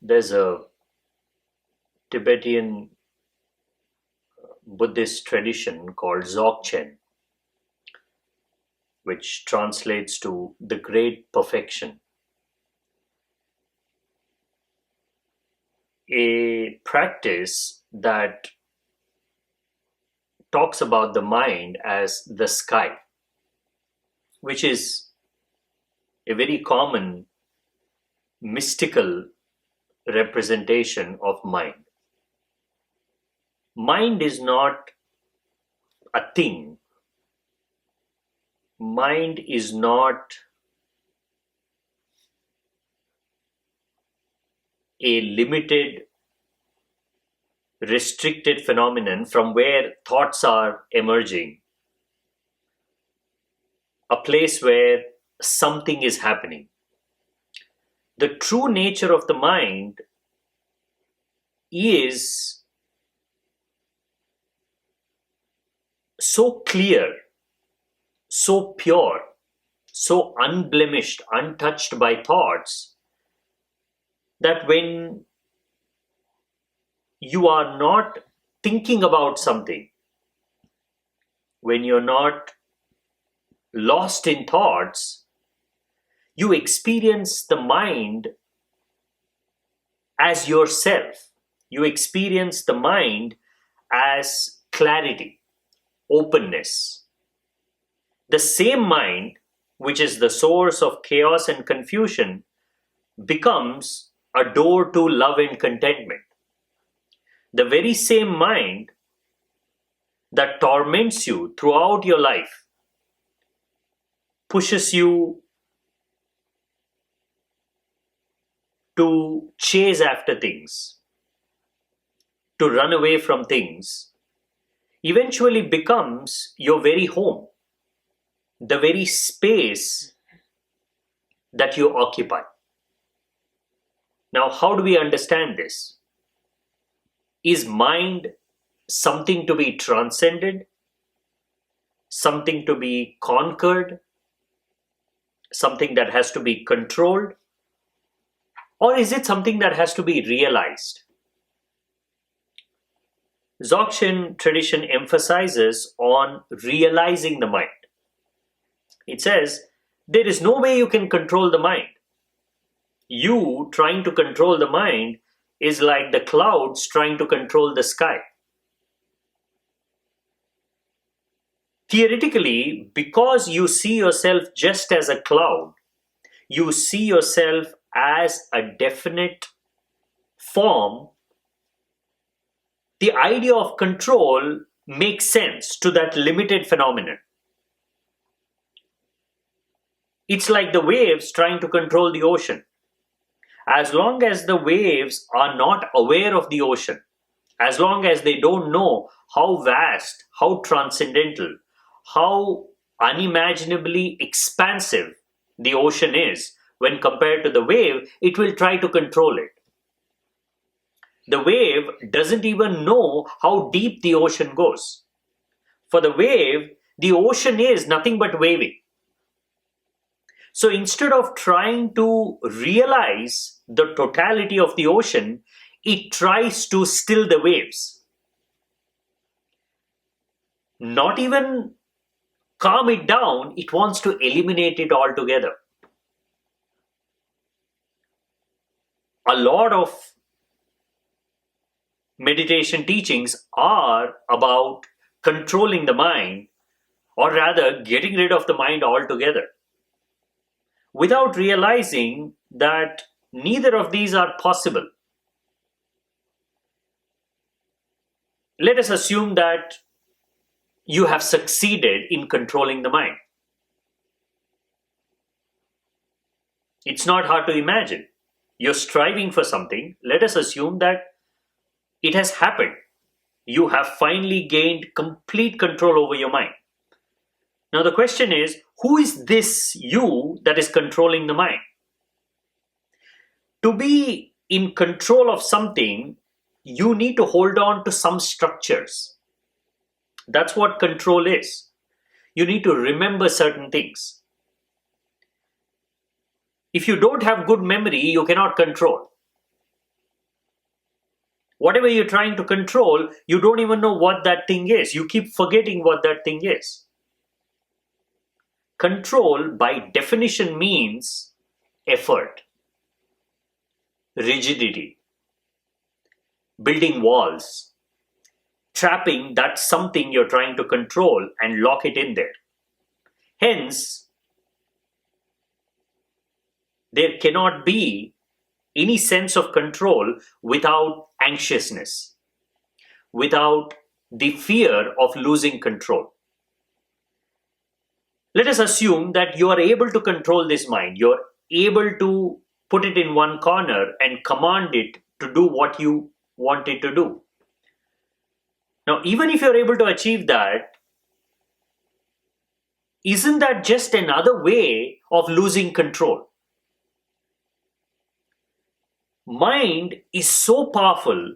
There's a Tibetan Buddhist tradition called Dzogchen, which translates to the great perfection, a practice that talks about the mind as the sky, which is a very common mystical representation of mind. Mind is not a thing. Mind is not a limited, restricted phenomenon from where thoughts are emerging, a place where something is happening. The true nature of the mind is so clear, so pure, so unblemished, untouched by thoughts, that when you are not thinking about something, when you're not lost in thoughts, you experience the mind as yourself. You experience the mind as clarity, openness. The same mind, which is the source of chaos and confusion, becomes a door to love and contentment. The very same mind that torments you throughout your life, pushes you to chase after things, to run away from things, eventually becomes your very home, the very space that you occupy. Now, how do we understand this? Is mind something to be transcended, something to be conquered, something that has to be controlled? Or is it something that has to be realized? Dzogchen tradition emphasizes on realizing the mind. It says, there is no way you can control the mind. You trying to control the mind is like the clouds trying to control the sky. Theoretically, because you see yourself just as a cloud, you see yourself as a definite form, the idea of control makes sense to that limited phenomenon. It's like the waves trying to control the ocean. As long as the waves are not aware of the ocean, as long as they don't know how vast, how transcendental, how unimaginably expansive the ocean is when compared to the wave, it will try to control it. The wave doesn't even know how deep the ocean goes. For the wave, the ocean is nothing but waving. So instead of trying to realize the totality of the ocean, it tries to still the waves. Not even calm it down, it wants to eliminate it altogether. A lot of meditation teachings are about controlling the mind, or rather getting rid of the mind altogether, without realizing that neither of these are possible. Let us assume that you have succeeded in controlling the mind. It's not hard to imagine. You're striving for something. Let us assume that it has happened. You have finally gained complete control over your mind. Now the question is, who is this you that is controlling the mind? To be in control of something, you need to hold on to some structures. That's what control is. You need to remember certain things. If you don't have good memory, you cannot control. Whatever you're trying to control, you don't even know what that thing is. You keep forgetting what that thing is. Control, by definition, means effort, rigidity, building walls, trapping that something you're trying to control and lock it in there. Hence, there cannot be any sense of control without anxiousness, without the fear of losing control. Let us assume that you are able to control this mind. You're able to put it in one corner and command it to do what you want it to do. Now, even if you're able to achieve that, isn't that just another way of losing control? Mind is so powerful,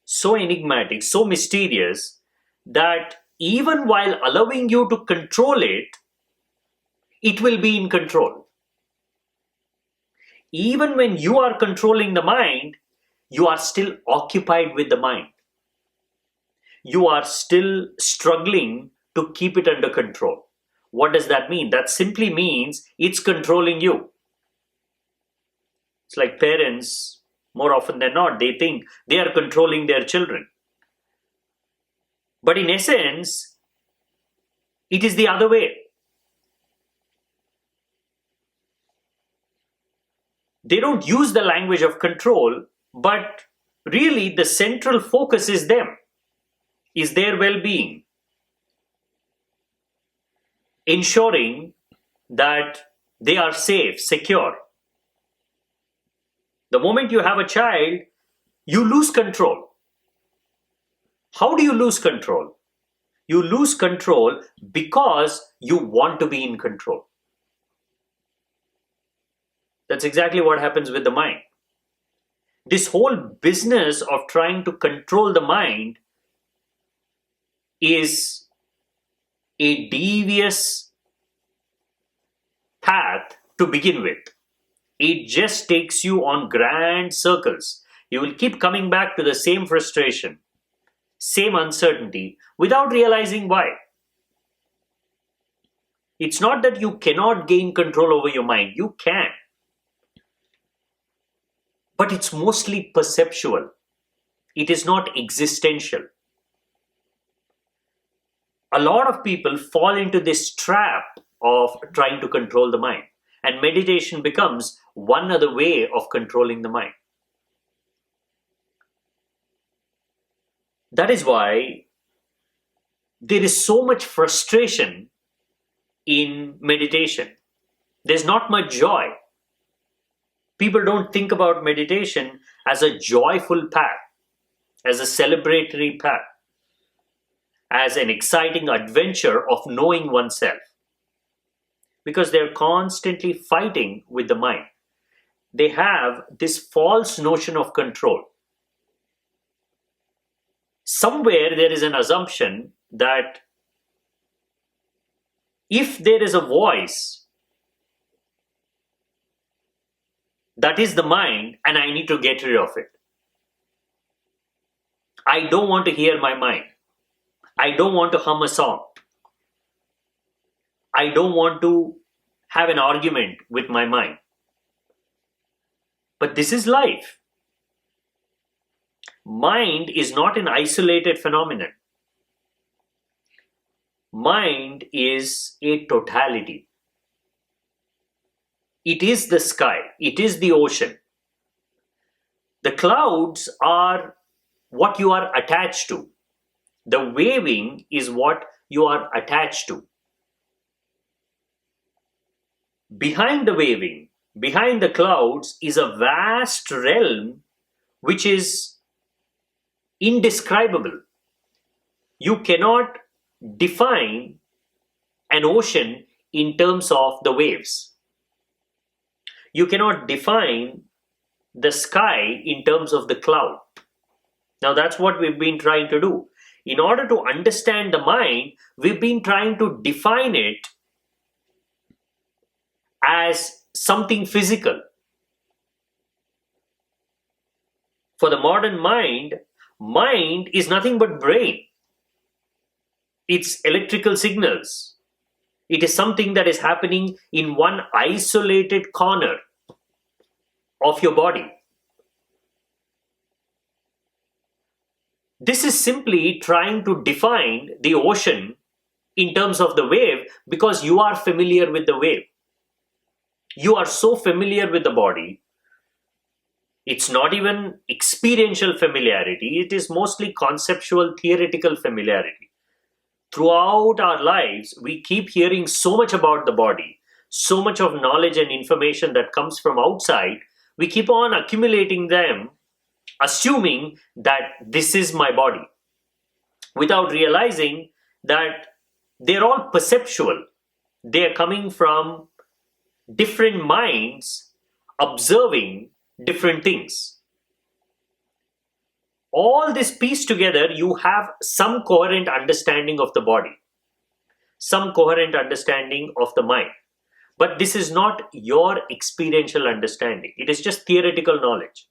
so enigmatic, so mysterious that even while allowing you to control it, it will be in control. Even when you are controlling the mind, you are still occupied with the mind. You are still struggling to keep it under control. What does that mean? That simply means it's controlling you. It's like parents, more often than not, they think they are controlling their children. But in essence, it is the other way. They don't use the language of control, but really the central focus is them, is their well-being. Ensuring that they are safe, secure. The moment you have a child, you lose control. How do you lose control? You lose control because you want to be in control. That's exactly what happens with the mind. This whole business of trying to control the mind is a devious path to begin with. It just takes you on grand circles. You will keep coming back to the same frustration, same uncertainty, without realizing why. It's not that you cannot gain control over your mind. You can. But it's mostly perceptual. It is not existential. A lot of people fall into this trap of trying to control the mind. And meditation becomes one other way of controlling the mind. That is why there is so much frustration in meditation. There's not much joy. People don't think about meditation as a joyful path, as a celebratory path, as an exciting adventure of knowing oneself. Because they're constantly fighting with the mind. They have this false notion of control. Somewhere there is an assumption that if there is a voice, that is the mind, and I need to get rid of it. I don't want to hear my mind. I don't want to hum a song. I don't want to have an argument with my mind. But this is life. Mind is not an isolated phenomenon. Mind is a totality. It is the sky. It is the ocean. The clouds are what you are attached to. The waving is what you are attached to. Behind the waving, behind the clouds, is a vast realm which is indescribable. You cannot define an ocean in terms of the waves. You cannot define the sky in terms of the cloud. Now that's what we've been trying to do. In order to understand the mind, we've been trying to define it as something physical. For the modern mind, mind is nothing but brain. It's electrical signals. It is something that is happening in one isolated corner of your body. This is simply trying to define the ocean in terms of the wave because you are familiar with the wave. You are so familiar with the body. It's not even experiential familiarity, it is mostly conceptual, theoretical familiarity. Throughout our lives, we keep hearing so much about the body, so much of knowledge and information that comes from outside. We keep on accumulating them, assuming that this is my body, without realizing that they're all perceptual. They are coming from different minds observing different things. All this pieced together, you have some coherent understanding of the body, some coherent understanding of the mind. But this is not your experiential understanding, it is just theoretical knowledge.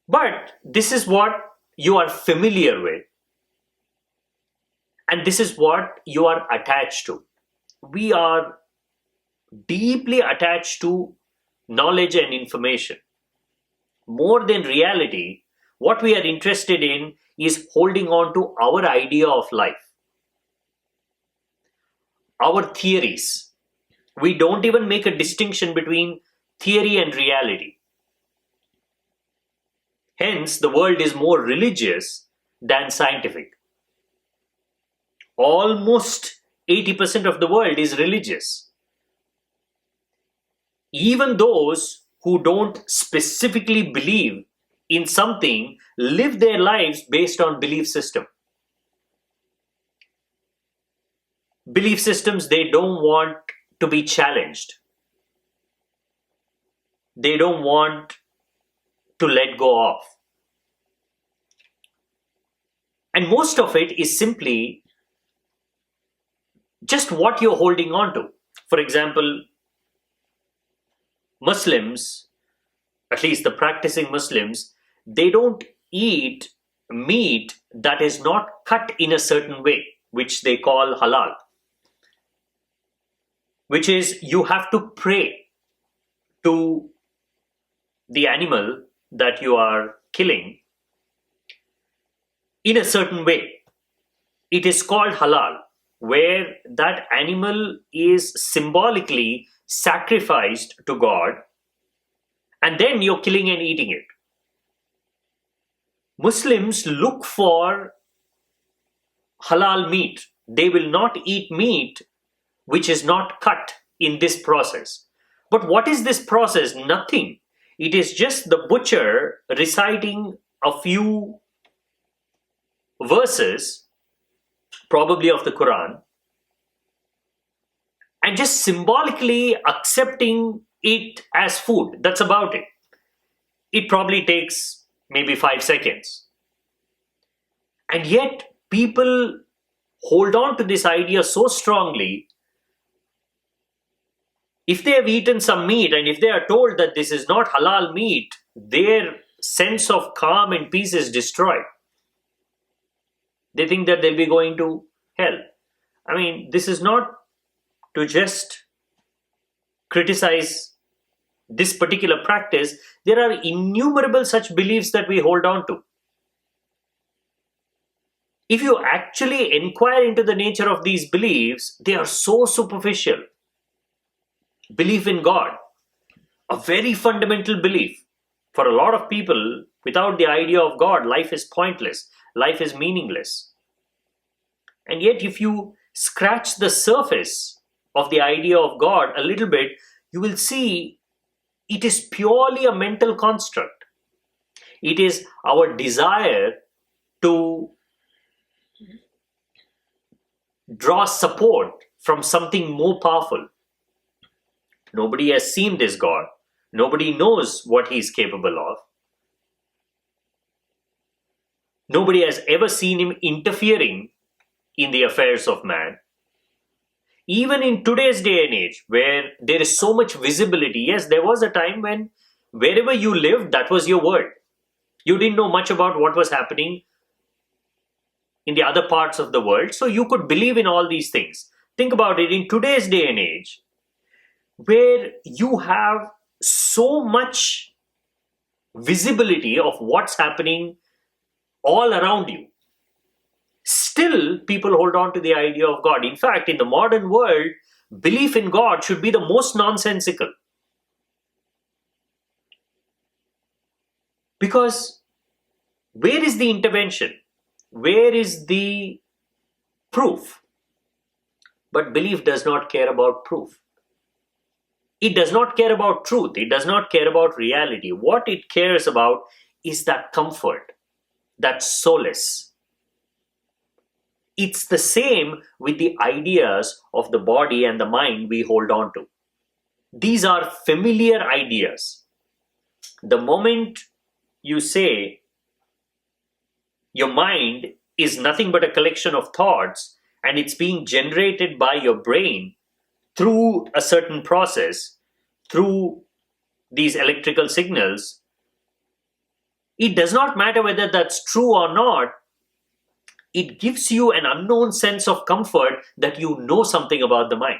But this is what you are familiar with, and this is what you are attached to. We are deeply attached to knowledge and information. More than reality, what we are interested in is holding on to our idea of life, our theories. We don't even make a distinction between theory and reality. Hence, the world is more religious than scientific. Almost 80% of the world is religious. Even those who don't specifically believe in something live their lives based on belief system. Belief systems they don't want to be challenged. They don't want to let go of. And most of it is simply just what you're holding on to. For example, Muslims, at least the practicing Muslims, they don't eat meat that is not cut in a certain way, which they call halal. Which is, you have to pray to the animal that you are killing in a certain way. It is called halal, where that animal is symbolically sacrificed to God, and then you're killing and eating it. Muslims look for halal meat. They will not eat meat which is not cut in this process. But what is this process? Nothing. It is just the butcher reciting a few verses, probably of the Quran, and just symbolically accepting it as food. That's about it. It probably takes maybe 5 seconds. And yet, people hold on to this idea so strongly. If they have eaten some meat and if they are told that this is not halal meat, their sense of calm and peace is destroyed. They think that they'll be going to hell. I mean, this is not to just criticize this particular practice. There are innumerable such beliefs that we hold on to. If you actually inquire into the nature of these beliefs, they are so superficial. Belief in God, a very fundamental belief. For a lot of people, without the idea of God, life is pointless, life is meaningless. And yet, if you scratch the surface of the idea of God a little bit, you will see it is purely a mental construct. It is our desire to draw support from something more powerful. Nobody has seen this God. Nobody knows what he is capable of. Nobody has ever seen him interfering in the affairs of man. Even in today's day and age, where there is so much visibility, yes, there was a time when wherever you lived, that was your world. You didn't know much about what was happening in the other parts of the world, so you could believe in all these things. Think about it, in today's day and age, where you have so much visibility of what's happening all around you, still people hold on to the idea of God. In fact, in the modern world, belief in God should be the most nonsensical. Because where is the intervention? Where is the proof? But belief does not care about proof. It does not care about truth. It does not care about reality. What it cares about is that comfort, that solace. It's the same with the ideas of the body and the mind we hold on to. These are familiar ideas. The moment you say your mind is nothing but a collection of thoughts and it's being generated by your brain through a certain process, through these electrical signals, it does not matter whether that's true or not. It gives you an unknown sense of comfort that you know something about the mind.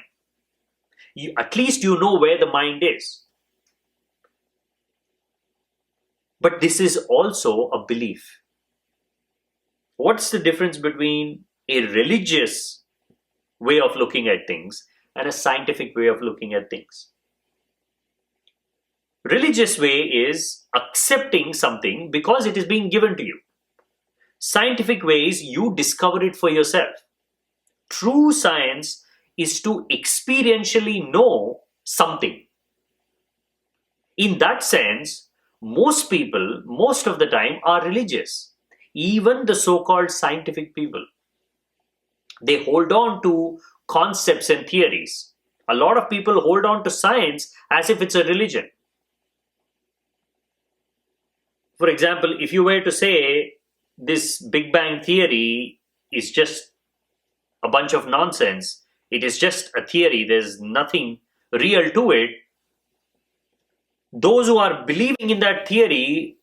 At least you know where the mind is. But this is also a belief. What's the difference between a religious way of looking at things and a scientific way of looking at things? Religious way is accepting something because it is being given to you. Scientific way is you discover it for yourself. True science is to experientially know something. In that sense, most people, most of the time, are religious. Even the so-called scientific people. They hold on to concepts and theories. A lot of people hold on to science as if it's a religion. For example, if you were to say this Big Bang theory is just a bunch of nonsense, it is just a theory, there's nothing real to it, those who are believing in that theory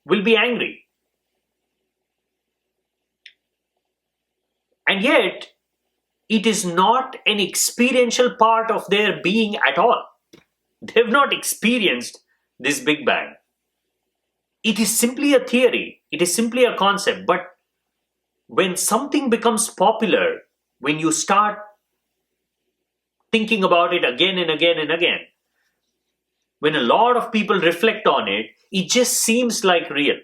will be angry. And yet, it is not an experiential part of their being at all. They have not experienced this Big Bang. It is simply a theory, it is simply a concept. But when something becomes popular, when you start thinking about it again and again and again, when a lot of people reflect on it, it just seems like real.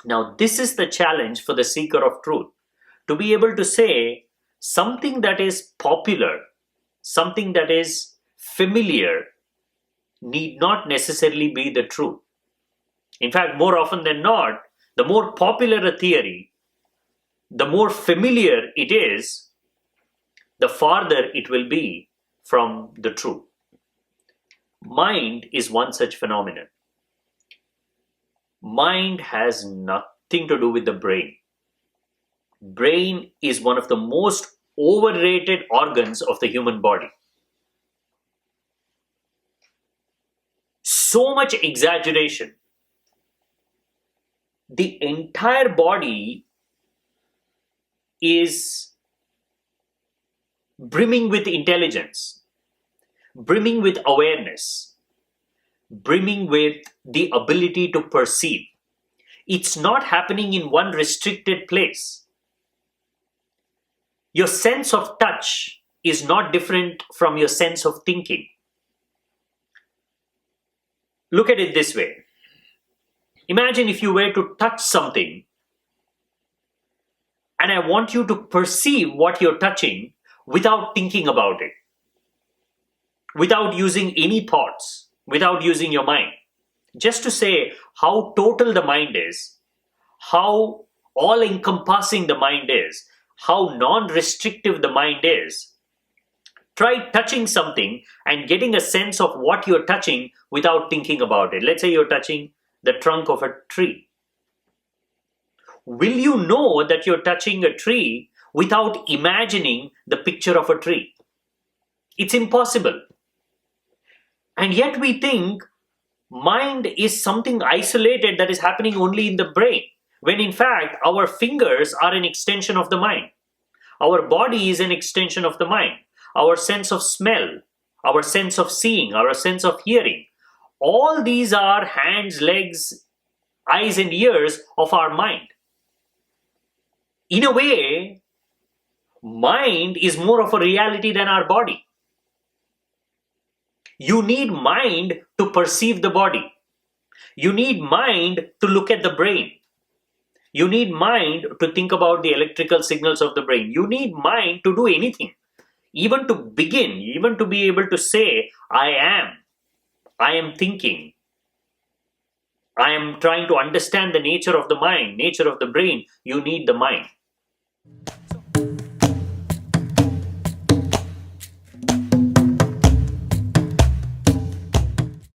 Now, this is the challenge for the seeker of truth. To be able to say something that is popular, something that is familiar, need not necessarily be the truth. In fact, more often than not, the more popular a theory, the more familiar it is, the farther it will be from the truth. Mind is one such phenomenon. Mind has nothing to do with the brain. Brain is one of the most overrated organs of the human body. So much exaggeration. The entire body is brimming with intelligence, brimming with awareness, brimming with the ability to perceive. It's not happening in one restricted place. Your sense of touch is not different from your sense of thinking. Look at it this way. Imagine if you were to touch something and I want you to perceive what you're touching without thinking about it, without using any thoughts, without using your mind. Just to say how total the mind is, how all-encompassing the mind is, how non-restrictive the mind is. Try touching something and getting a sense of what you're touching without thinking about it. Let's say you're touching the trunk of a tree. Will you know that you're touching a tree without imagining the picture of a tree? It's impossible. And yet we think mind is something isolated that is happening only in the brain, when in fact our fingers are an extension of the mind. Our body is an extension of the mind. Our sense of smell, our sense of seeing, our sense of hearing, all these are hands, legs, eyes, and ears of our mind. In a way, mind is more of a reality than our body. You need mind to perceive the body. You need mind to look at the brain. You need mind to think about the electrical signals of the brain. You need mind to do anything, even to begin, even to be able to say, I am thinking, I am trying to understand the nature of the mind, nature of the brain. You need the mind.